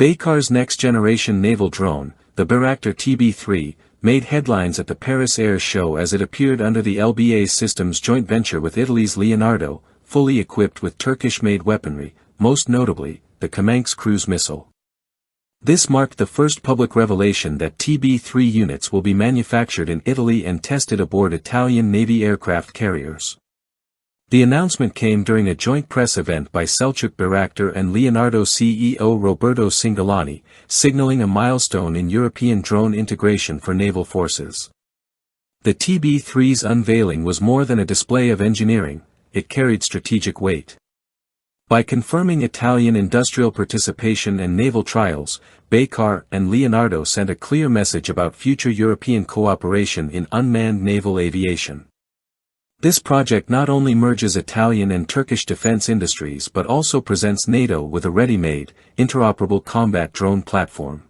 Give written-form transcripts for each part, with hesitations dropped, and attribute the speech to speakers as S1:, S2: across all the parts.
S1: Baykar's next-generation naval drone, the Bayraktar TB3, made headlines at the Paris Air Show as it appeared under the LBA Systems joint venture with Italy's Leonardo, fully equipped with Turkish-made weaponry, most notably, the Kemankes cruise missile. This marked the first public revelation that TB3 units will be manufactured in Italy and tested aboard Italian Navy aircraft carriers. The announcement came during a joint press event by Selçuk Bayraktar and Leonardo CEO Roberto Cingolani, signaling a milestone in European drone integration for naval forces. The TB3's unveiling was more than a display of engineering, it carried strategic weight. By confirming Italian industrial participation and naval trials, Baykar and Leonardo sent a clear message about future European cooperation in unmanned naval aviation. This project not only merges Italian and Turkish defense industries but also presents NATO with a ready-made, interoperable combat drone platform.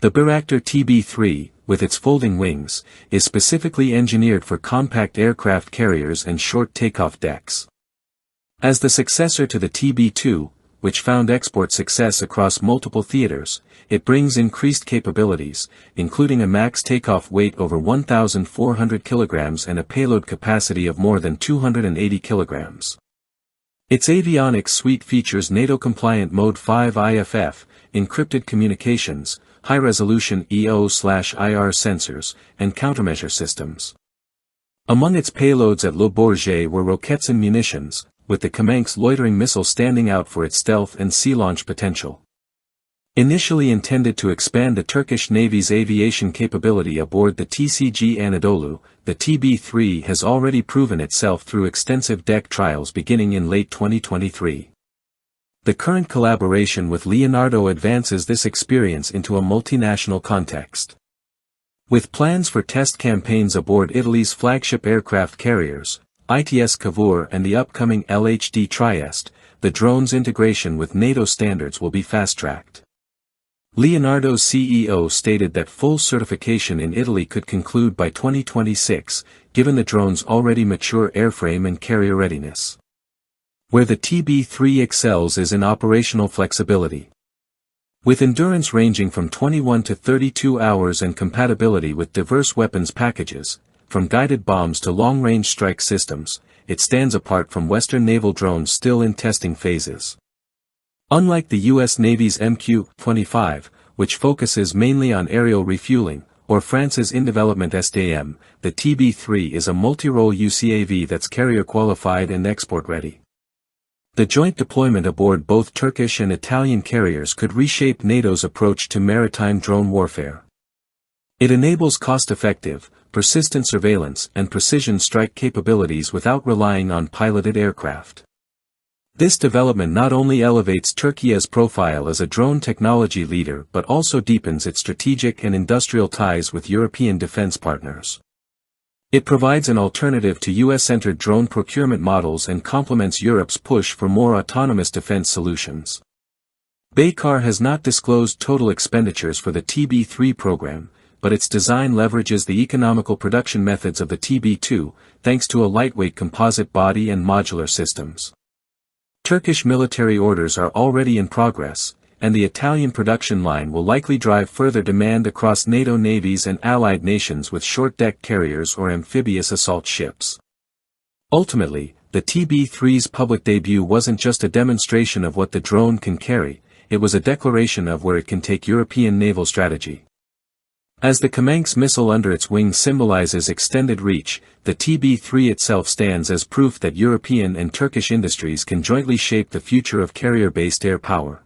S1: The Bayraktar TB3, with its folding wings, is specifically engineered for compact aircraft carriers and short takeoff decks. As the successor to the TB2, which found export success across multiple theaters, it brings increased capabilities, including a max takeoff weight over 1,400 kilograms and a payload capacity of more than 280 kilograms. Its avionics suite features NATO-compliant Mode 5 IFF, encrypted communications, high-resolution EO/IR sensors, and countermeasure systems. Among its payloads at Le Bourget were rockets and munitions, with the Kemankes loitering missile standing out for its stealth and sea launch potential. Initially intended to expand the Turkish Navy's aviation capability aboard the TCG Anadolu, the TB3 has already proven itself through extensive deck trials beginning in late 2023. The current collaboration with Leonardo advances this experience into a multinational context. With plans for test campaigns aboard Italy's flagship aircraft carriers, ITS Cavour and the upcoming LHD Trieste, the drone's integration with NATO standards will be fast-tracked. Leonardo's CEO stated that full certification in Italy could conclude by 2026, given the drone's already mature airframe and carrier readiness. Where the TB3 excels is in operational flexibility. With endurance ranging from 21 to 32 hours and compatibility with diverse weapons packages, from guided bombs to long-range strike systems, it stands apart from Western naval drones still in testing phases. Unlike the U.S. Navy's MQ-25, which focuses mainly on aerial refueling, or France's in-development SDM, the TB3 is a multi-role UCAV that's carrier-qualified and export-ready. The joint deployment aboard both Turkish and Italian carriers could reshape NATO's approach to maritime drone warfare. It enables cost-effective, persistent surveillance and precision strike capabilities without relying on piloted aircraft. This development not only elevates Turkey's profile as a drone technology leader but also deepens its strategic and industrial ties with European defense partners. It provides an alternative to US-centered drone procurement models and complements Europe's push for more autonomous defense solutions. Baykar has not disclosed total expenditures for the TB3 program, but its design leverages the economical production methods of the TB2, thanks to a lightweight composite body and modular systems. Turkish military orders are already in progress, and the Italian production line will likely drive further demand across NATO navies and allied nations with short-deck carriers or amphibious assault ships. Ultimately, the TB3's public debut wasn't just a demonstration of what the drone can carry, it was a declaration of where it can take European naval strategy. As the Kemankes missile under its wing symbolizes extended reach, the TB3 itself stands as proof that European and Turkish industries can jointly shape the future of carrier-based air power.